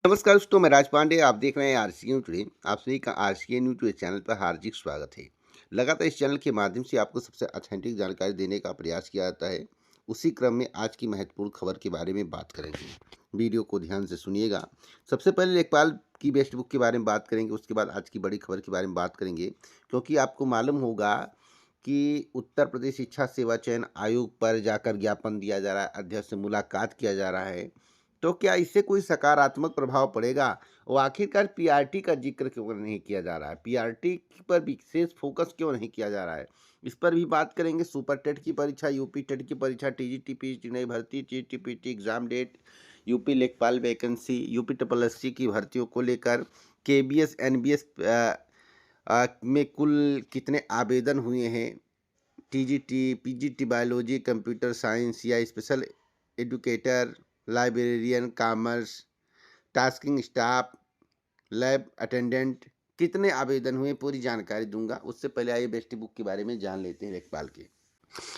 नमस्कार दोस्तों, मैं राज पांडे। आप देख रहे हैं आरसीए न्यूज टुडे। आप सभी का आरसीए न्यूज टुडे चैनल पर हार्दिक स्वागत है। लगातार इस चैनल के माध्यम से आपको सबसे ऑथेंटिक जानकारी देने का प्रयास किया जाता है। उसी क्रम में आज की महत्वपूर्ण खबर के बारे में बात करेंगे। वीडियो को ध्यान से सुनिएगा। सबसे पहले लेखपाल की बेस्ट बुक के बारे में बात करेंगे, उसके बाद आज की बड़ी खबर के बारे में बात करेंगे। क्योंकि आपको मालूम होगा कि उत्तर प्रदेश शिक्षा सेवा चयन आयोग पर जाकर ज्ञापन दिया जा रहा है, अध्यक्ष से मुलाकात किया जा रहा है। तो क्या इससे कोई सकारात्मक प्रभाव पड़ेगा? और आखिरकार पीआरटी का जिक्र क्यों नहीं किया जा रहा है? पीआरटी पर विशेष फोकस क्यों नहीं किया जा रहा है? इस पर भी बात करेंगे। सुपर टेट की परीक्षा, यूपी टेट की परीक्षा, टीजीटी पीजीटी नई भर्ती, टीटीपीटी एग्जाम डेट, यूपी लेखपाल वैकेंसी, यूपी ट्रिपल एससी की भर्तियों को लेकर, केबीएस एनबीएस में कुल कितने आवेदन हुए हैं, TGT PGT biology, computer science या special educator, librarian, commerce, tasking staff, lab attendant, कितने आवेदन हुए, पूरी जानकारी दूंगा। उससे पहले आइए बेस्ट बुक के बारे में जान लेते हैं लेखपाल के।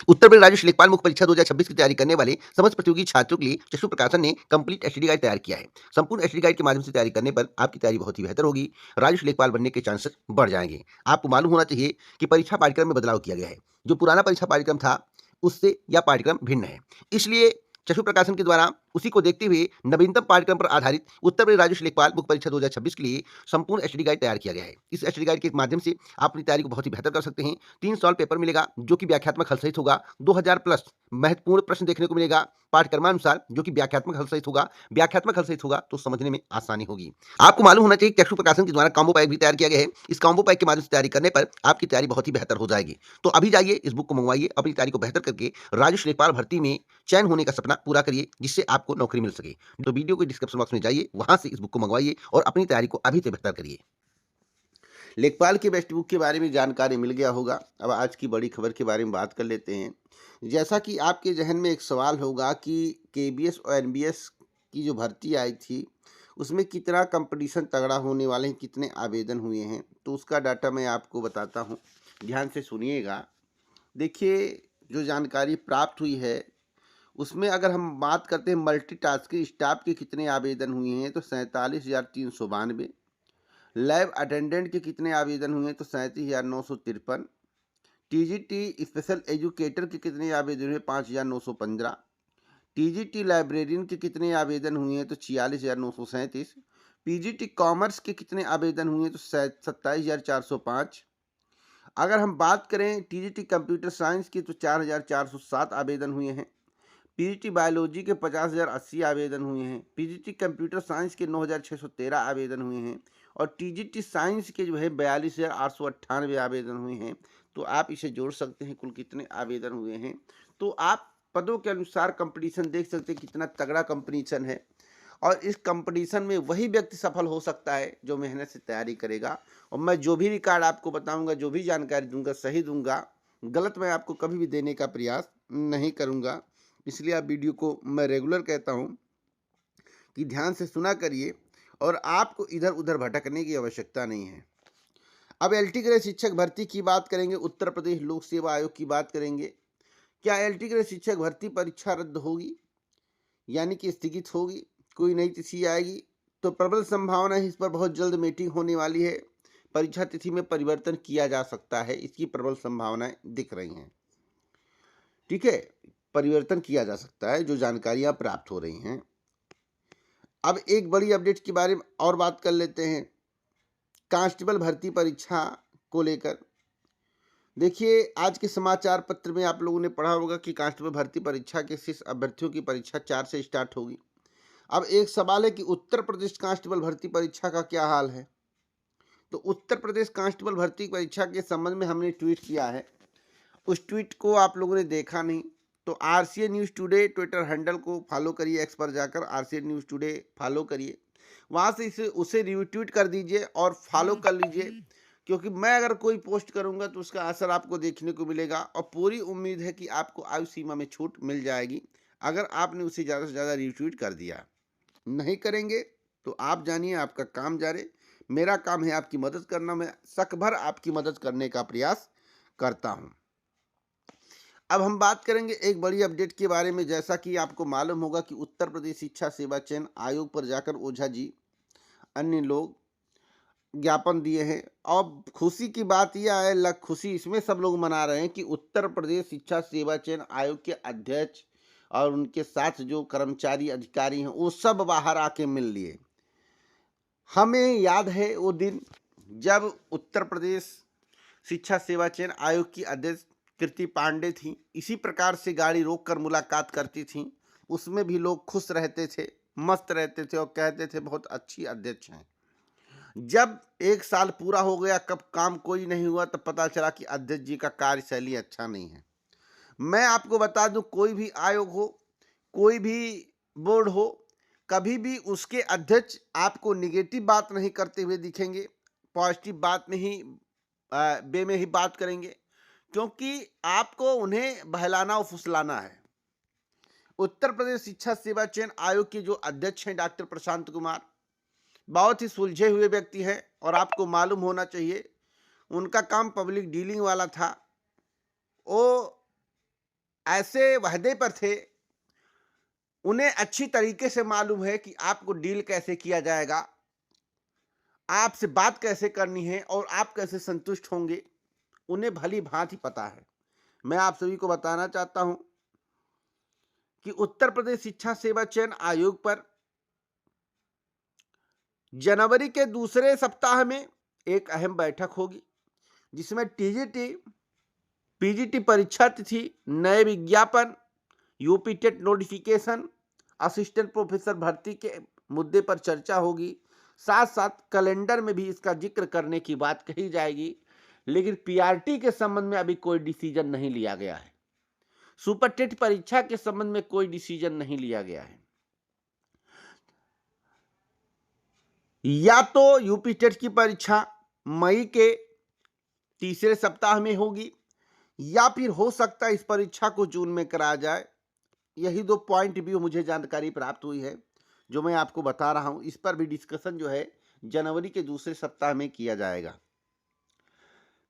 उत्तर प्रदेश राज्य लेखपाल मुख्य परीक्षा 2026 की तैयारी करने वाले समस्त प्रतियोगी छात्रों के लिए चक्षु प्रकाशन ने कंप्लीट एसटीडी गाइड तैयार किया है। संपूर्ण एसटीडी गाइड के माध्यम से तैयारी करने पर आपकी तैयारी बहुत ही बेहतर होगी। राज्य लेखपाल बनने के चांसेस बढ़ जाएंगे। आपको मालूम होना चाहिए कि परीक्षा पाठ्यक्रम में बदलाव किया गया है। जो पुराना परीक्षा पाठ्यक्रम था उससे यह पाठ्यक्रम भिन्न है। इसलिए चक्षु प्रकाशन के द्वारा उसी को देखते हुए नवीनतम पाठ्यक्रम पर आधारित उत्तर प्रदेश राज्य लेखपाल मुख्य परीक्षा 2026 के लिए संपूर्ण एसटीडी गाइड तैयार किया गया है। इस एसटीडी गाइड के माध्यम से आप अपनी तैयारी को बहुत ही बेहतर कर सकते हैं। 3 सॉल्व पेपर मिलेगा जो कि व्याख्यात्मक हल सहित होगा। 2000 प्लस महत्वपूर्ण प्रश्न देखने को मिलेगा पाठ्यक्रमानुसार, जो कि व्याख्यात्मक हल सहित होगा। व्याख्यात्मक हल सहित होगा तो समझने में आसानी होगी। आपको मालूम होना चाहिए चक्षु प्रकाशन के द्वारा कॉम्बो पैक भी तैयार किया गया है। इस कॉम्बो पैक के माध्यम से तैयारी करने पर आपकी तैयारी बहुत ही बेहतर हो जाएगी। तो अभी जाइए इस बुक को मंगवाइए, अपनी तैयारी को बेहतर करके राज्य लेखपाल भर्ती में चयन होने का सपना पूरा करिए, जिससे आपको नौकरी मिल सके। तो वीडियो के डिस्क्रिप्शन बॉक्स में जाइए, वहां से इस बुक को मंगवाइए और अपनी तैयारी को अभी से बेहतर करिए। लेखपाल की बेस्ट बुक के बारे में जानकारी मिल गया होगा। अब आज की बड़ी खबर के बारे में बात कर लेते हैं। जैसा कि आपके जहन में एक सवाल होगा कि केबीएस और एनबीएस की जो भर्ती आई थी उसमें कितना कंपटीशन तगड़ा होने वाले हैं, कितने आवेदन हुए हैं, तो उसका डाटा मैं आपको बताता हूँ। ध्यान से सुनिएगा। देखिए, जो जानकारी प्राप्त हुई है उसमें अगर हम बात करते हैं मल्टीटास्किंग स्टाफ के कितने आवेदन हुए हैं तो 47,392। लैब अटेंडेंट के कितने आवेदन हुए तो 37,953। टीजीटी स्पेशल एजुकेटर के कितने आवेदन हुए 5,915। टीजीटी लाइब्रेरियन के कितने आवेदन हुए हैं तो 46,937। पीजीटी कॉमर्स के कितने आवेदन हुए तो 27,405। अगर हम बात करें टीजीटी कंप्यूटर साइंस की तो 4,407 आवेदन हुए हैं। पीजीटी बायोलॉजी के 50,080 आवेदन हुए हैं। पीजीटी कंप्यूटर साइंस के 9,613 आवेदन हुए हैं। और टीजीटी साइंस के जो है 42,898 आवेदन हुए हैं। तो आप इसे जोड़ सकते हैं कुल कितने आवेदन हुए हैं। तो आप पदों के अनुसार कंपटीशन देख सकते हैं कितना तगड़ा कंपटीशन है। और इस कंपटीशन में वही व्यक्ति सफल हो सकता है जो मेहनत से तैयारी करेगा। और मैं जो भी रिकॉर्ड आपको बताऊंगा, जो भी जानकारी दूंगा, सही दूंगा। गलत मैं आपको कभी भी देने का प्रयास नहीं करूंगा। इसलिए आप वीडियो को मैं रेगुलर कहता हूं कि ध्यान से सुना करिए और आपको इधर उधर भटकने की आवश्यकता नहीं है। अब एलटी ग्रेड शिक्षक भर्ती की बात करेंगे। उत्तर प्रदेश लोक सेवा आयोग की बात करेंगे। क्या एलटी ग्रेड शिक्षक भर्ती परीक्षा रद्द होगी, यानी कि स्थगित होगी, कोई नई तिथि आएगी? तो प्रबल संभावना है इस पर बहुत जल्द मीटिंग होने वाली है। परीक्षा तिथि में परिवर्तन किया जा सकता है, इसकी प्रबल संभावनाएं दिख रही हैं। ठीक है, परिवर्तन किया जा सकता है, जो जानकारियां प्राप्त हो रही हैं। अब एक बड़ी अपडेट के बारे में और बात कर लेते हैं। कांस्टेबल भर्ती परीक्षा को लेकर देखिए, आज के समाचार पत्र में आप लोगों ने पढ़ा होगा कि कांस्टेबल भर्ती परीक्षा के शेष अभ्यर्थियों की परीक्षा 4 से स्टार्ट होगी। अब एक सवाल है कि उत्तर प्रदेश कांस्टेबल भर्ती परीक्षा का क्या हाल है। तो उत्तर प्रदेश कांस्टेबल भर्ती परीक्षा के संबंध में हमने ट्वीट किया है। उस ट्वीट को आप लोगों ने देखा नहीं तो RCA news today Twitter handle को फॉलो करिए। एक्स पर जाकर आरसीए न्यूज़ टुडे फॉलो करिए, वहाँ से उसे रिट्वीट कर दीजिए और फॉलो कर लीजिए। क्योंकि मैं अगर कोई पोस्ट करूंगा तो उसका असर आपको देखने को मिलेगा। और पूरी उम्मीद है कि आपको आयु सीमा में छूट मिल जाएगी अगर आपने उसे ज़्यादा से ज़्यादा रिट्वीट कर दिया। नहीं करेंगे तो आप जानिए आपका काम जारे। मेरा काम है आपकी मदद करना। मैं सकभर आपकी मदद करने का प्रयास करता हूं। अब हम बात करेंगे एक बड़ी अपडेट के बारे में। जैसा कि आपको मालूम होगा कि उत्तर प्रदेश शिक्षा सेवा चयन आयोग पर जाकर ओझा जी अन्य लोग ज्ञापन दिए हैं। और खुशी की बात यह है, खुशी इसमें सब लोग मना रहे हैं कि उत्तर प्रदेश शिक्षा सेवा चयन आयोग के अध्यक्ष और उनके साथ जो कर्मचारी अधिकारी हैं वो सब बाहर आके मिल लिए। हमें याद है वो दिन जब उत्तर प्रदेश शिक्षा सेवा चयन आयोग की अध्यक्ष कृति पांडे थी, इसी प्रकार से गाड़ी रोककर मुलाकात करती थी। उसमें भी लोग खुश रहते थे, मस्त रहते थे और कहते थे बहुत अच्छी अध्यक्ष हैं। जब 1 साल पूरा हो गया, कब काम कोई नहीं हुआ, तब पता चला कि अध्यक्ष जी का कार्यशैली अच्छा नहीं है। मैं आपको बता दूं, कोई भी आयोग हो, कोई भी बोर्ड हो, कभी भी उसके अध्यक्ष आपको निगेटिव बात नहीं करते हुए दिखेंगे, पॉजिटिव बात में ही वे में ही बात करेंगे, क्योंकि आपको उन्हें बहलाना और फुसलाना है। उत्तर प्रदेश शिक्षा सेवा चयन आयोग के जो अध्यक्ष हैं डॉक्टर प्रशांत कुमार, बहुत ही सुलझे हुए व्यक्ति हैं और आपको मालूम होना चाहिए उनका काम पब्लिक डीलिंग वाला था। वो ऐसे वाहदे पर थे, उन्हें अच्छी तरीके से मालूम है कि आपको डील कैसे किया जाएगा, आपसे बात कैसे करनी है और आप कैसे संतुष्ट होंगे, उन्हें भली भांति पता है। मैं आप सभी को बताना चाहता हूं कि उत्तर प्रदेश शिक्षा सेवा चयन आयोग पर जनवरी के दूसरे सप्ताह में एक अहम बैठक होगी, जिसमें टीजीटी, पीजीटी परीक्षा तिथि, नए विज्ञापन, UP TET notification, assistant professor भर्ती के मुद्दे पर चर्चा होगी। साथ साथ कैलेंडर में भी इसका जिक्र करने की बात कही जाएगी, लेकिन पीआरटी के संबंध में अभी कोई डिसीजन नहीं लिया गया है। सुपर टेट परीक्षा के संबंध में कोई डिसीजन नहीं लिया गया है। या तो यूपी टेट की परीक्षा मई के तीसरे सप्ताह में होगी, या फिर हो सकता है इस परीक्षा को जून में कराया जाए। यही 2 पॉइंट भी मुझे जानकारी प्राप्त हुई है, जो मैं आपको बता रहा हूं। इस पर भी डिस्कशन जो है जनवरी के दूसरे सप्ताह में किया जाएगा।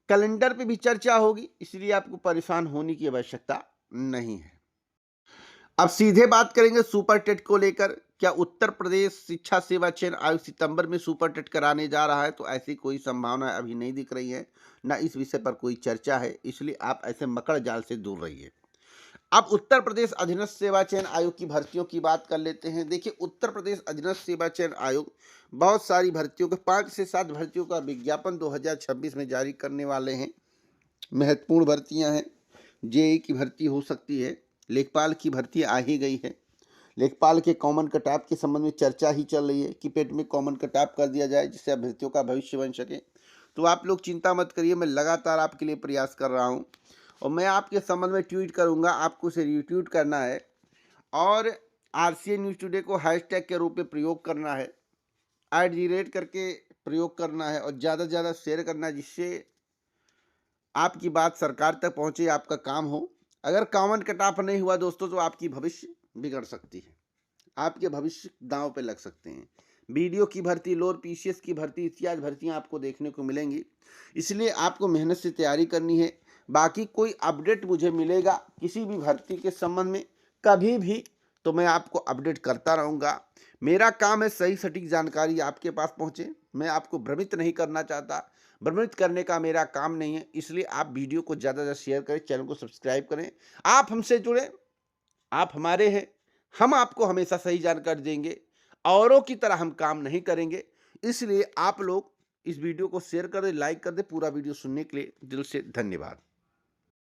कैलेंडर पे भी चर्चा होगी, इसलिए आपको परेशान होने की आवश्यकता नहीं है। अब सीधे बात करेंगे सुपर टेट को लेकर। क्या उत्तर प्रदेश शिक्षा सेवा चयन आयोग सितंबर में सुपर टेट कराने जा रहा है? तो ऐसी कोई संभावना अभी नहीं दिख रही है, ना इस विषय पर कोई चर्चा है, इसलिए आप ऐसे मकड़ जाल से दूर रहिए। अब उत्तर प्रदेश अधीनस्थ सेवा चयन आयोग की भर्तियों की बात कर लेते हैं। देखिए, उत्तर प्रदेश अधीनस्थ सेवा चयन आयोग बहुत सारी भर्तियों के 5 से 7 भर्तियों का विज्ञापन 2026 में जारी करने वाले हैं। महत्वपूर्ण भर्तियां हैं। जेई की भर्ती हो सकती है, लेखपाल की भर्ती आ ही गई है। लेखपाल के कॉमन कटऑफ के संबंध में चर्चा ही चल रही है कि पेट में कॉमन कटऑफ कर दिया जाए, जिससे अभ्यर्थियों का भविष्य बन सके। तो आप लोग चिंता मत करिए, मैं लगातार आपके लिए प्रयास कर रहा हूं और मैं आपके संबंध में ट्वीट करूंगा, आपको उसे रीट्वीट करना है और आरसीए न्यूज़ टुडे को हैशटैग के रूप में प्रयोग करना है, @ करके प्रयोग करना है और ज़्यादा से ज़्यादा शेयर करना है, जिससे आपकी बात सरकार तक पहुंचे, आपका काम हो। अगर कॉमन कटऑफ नहीं हुआ दोस्तों, तो आपकी भविष्य बिगड़ सकती है, आपके भविष्य दांव पे लग सकते हैं। बीडीओ की भर्ती, लोअर पीसीएस की भर्ती इत्यादि भर्तियां आपको देखने को मिलेंगी, इसलिए आपको मेहनत से तैयारी करनी है। बाकी कोई अपडेट मुझे मिलेगा किसी भी भर्ती के संबंध में कभी भी, तो मैं आपको अपडेट करता रहूँगा। मेरा काम है सही सटीक जानकारी आपके पास पहुँचे। मैं आपको भ्रमित नहीं करना चाहता, भ्रमित करने का मेरा काम नहीं है, इसलिए आप वीडियो को ज़्यादा से ज़्यादा शेयर करें, चैनल को सब्सक्राइब करें। आप हमसे जुड़ें, आप हमारे हैं, हम आपको हमेशा सही जानकारी देंगे, औरों की तरह हम काम नहीं करेंगे। इसलिए आप लोग इस वीडियो को शेयर कर दें, लाइक कर दें। पूरा वीडियो सुनने के लिए दिल से धन्यवाद।